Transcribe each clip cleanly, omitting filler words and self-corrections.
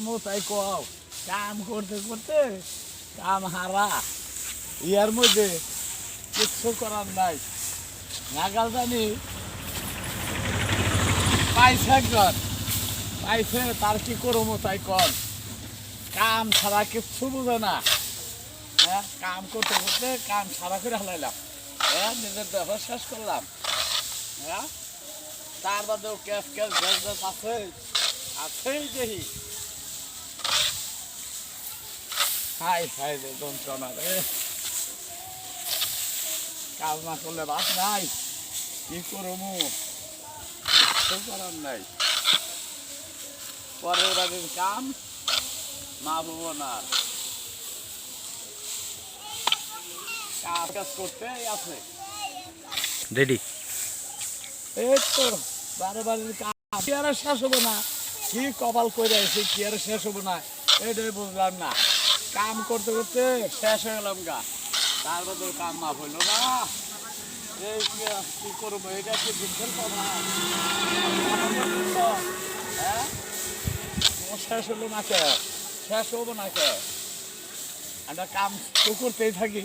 মোতাই কও কাম করতে করতে কাম হারা ইয়ার মধ্যে কিছু করার নাই। নাগাল জানি পাইছে একজন, পাইছে তার কি করবো তাই কর, কাম ছাড়া কিচ্ছু বুঝে না। হ্যাঁ, কাম করতে করতে কাম ছাড়া করে হালাইলাম। হ্যাঁ, নিজের দেহ শেষ করলাম। হ্যাঁ, তার বাদেও ক্যাশ ক্যাশ গ্যাস গ্যাস আছে, আছেই দেখি। হাই হাই রে যন্ত্রণা রে, কাজ না করলে বাস নাই, কি করবো কিছু করার নাই। পরের বাড়ির কাম মা বলবো না, কাজ কাজ করতে আছে রেডি। এই তো 12 বাড়ির কাম কি আর শেষ হবো না, কি কপাল করে আছে কি আর শেষ হবো না, এটাই বুঝলাম না। কাম করতে করতে শেষ হয়ে গেলাম গা, তার মধ্যে কাম মাফ হইলো না। এই কি করবো, এটা কি দুঃখের কথা? হ্যাঁ, শেষ হলো না কে, শেষ হবো না কে? আমরা কাম তো করতেই থাকি,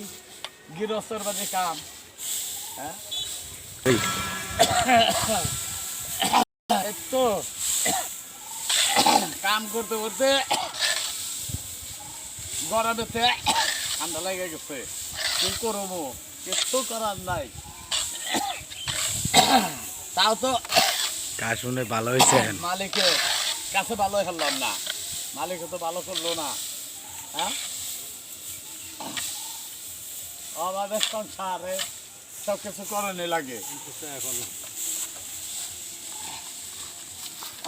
গৃহস্থের বাদে কাম। হ্যাঁ, তো কাম করতে করতে গরমেতে ঠান্ডা লেগে গেছে, কি করবো কিছু করার নাই। তাও তো কাজ শুনে ভালো হয়েছে। মালিকের কাছে ভালো হলাম না, মালিকে তো ভালো করলো না। হ্যাঁ, আমাদের সংসারে সব কিছু করেনি লাগে, এখন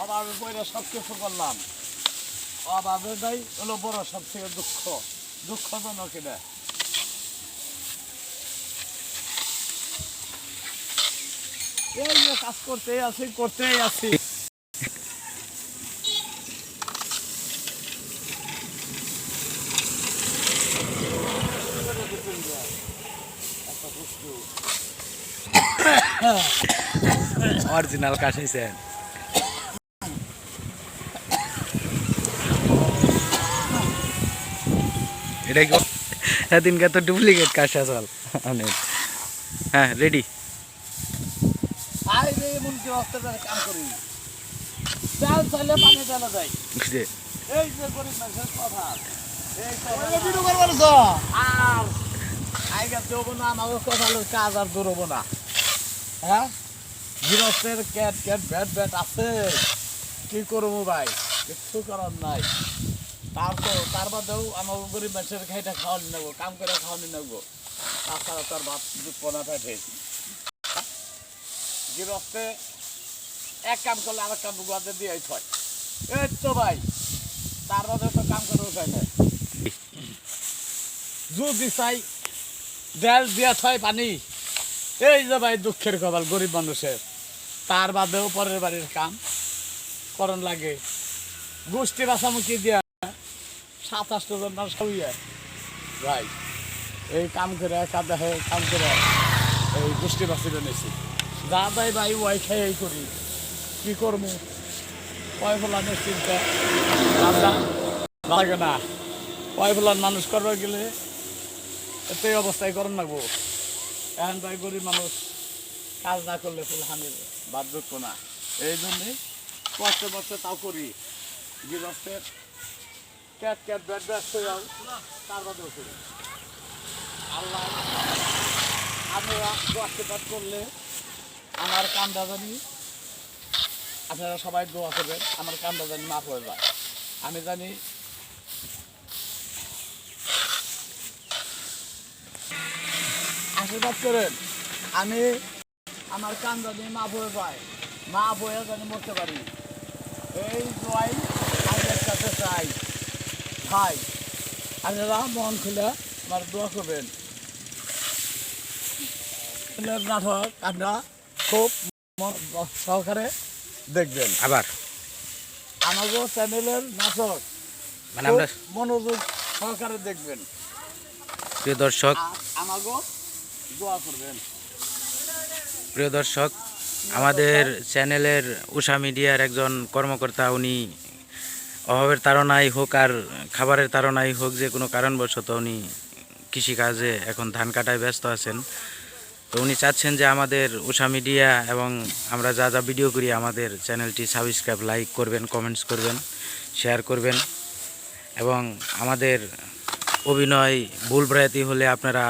অভাবে পড়ে সব কিছু করলাম। অভাবেটাই হলো বড় সব থেকে দুঃখজনক। এটা এই যে কাজ করতেই আছি। অরিজিনাল কাজ হয়েছে। এটা কি সেদিনকে তো ডুপ্লিকেট কাজ আসল অনেক। হ্যাঁ রেডি। আই রে এমন কি অবস্থায় কাম করি, চাল চাইলে পানি চালা যায়। এই যে গরিব মানুষের কথা, এই আর আইগা দেবো না, আমাকে কথা কাজ আর দৌড়বো না। হ্যাঁ, গৃহস্থের ক্যাট ক্যাট ব্যাট ব্যাট আছে, কি করবো ভাই কিছু করার নাই। তার বাদেও আমার গরিব মানুষের খাইটা খাওয়ানি নেবো, কাম করে খাওয়ানি নেবো, তাছাড়া তার ভাত পোনা পেটে। গৃহস্থে এক কাম করলে আরেক কাম গুয়াতে দিয়ে হয়। এই তো ভাই, তার বাদে তো কাম করে উঠাই না, যদি চাই দেল দিয়া ছয় পানি। এই যে ভাই দুঃখের কপাল গরিব মানুষের, তার বাদেও পরের বাড়ির কাম করণ লাগে। গোষ্ঠী বাঁচামুখী দিয়া 27টা জন সইয়া ভাই এই কাম করে কাদা হয়ে কাম করে এই গোষ্ঠী বাঁচিয়ে নিয়েছি। যা দেয় ভাই ওয়াই খাই এই করি, কি করবো কয় ফলানের চিন্তা রান্না লাগে না। কয় ফলান মানুষ করবার গেলে এতেই অবস্থায় করণ লাগবো। এখন ভাই গরিব মানুষ কাজ না করলে ফুলহানির বাদ ধরতো না, এই জন্যে কষ্টে কষ্টে তাও করি। গৃহস্থের ক্যাট ক্যাট ব্যাট ব্যাট যাও, তার বাদেও করি। আল্লাহ আমরা আশীর্বাদ করলে আমার কামটা জানি, আপনারা সবাই দোয়া করবেন, আমার কামটা জানি মাফ হয়ে যায়। আমি জানি আশীর্বাদ করেন, আমি আমার কাম জানি মাফ হয়ে যায়, মাফ হয়ে জানি মরতে পারি। এই দোয়াই আমি একসাথে চাই ভাই, আপনারা মন খুলে আমার দোয়া করবেন। নাটক আপনারা খুব সহকারে দেখবেন, আবার আমাদের চ্যানেলের নাটক মানে আমরা মনোযোগ সহকারে দেখবেন। প্রিয় দর্শক, আমাকেও দোয়া করবেন। প্রিয় দর্শক, আমাদের চ্যানেলের উষা মিডিয়ার একজন কর্মকর্তা উনি অভাবের তাড়নাই হোক আর খাবারের তাড়নাই হোক, যে কোনো কারণবশত উনি কৃষিকাজে এখন ধান কাটায় ব্যস্ত আছেন। তো উনি চাচ্ছেন যে আমাদের উষা মিডিয়া এবং আমরা যা যা ভিডিও করি আমাদের চ্যানেলটি সাবস্ক্রাইব, লাইক করবেন, কমেন্টস করবেন, শেয়ার করবেন এবং আমাদের অভিনয় ভুল ভ্রান্তি হলে আপনারা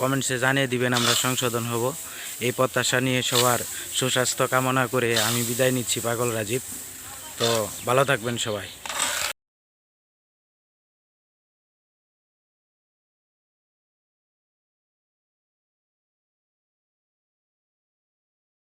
কমেন্টসে জানিয়ে দিবেন, আমরা সংশোধন হব। এই প্রত্যাশা নিয়ে সবার সুস্বাস্থ্য কামনা করে আমি বিদায় নিচ্ছি পাগল রাজীব। তো ভালো থাকবেন সবাই।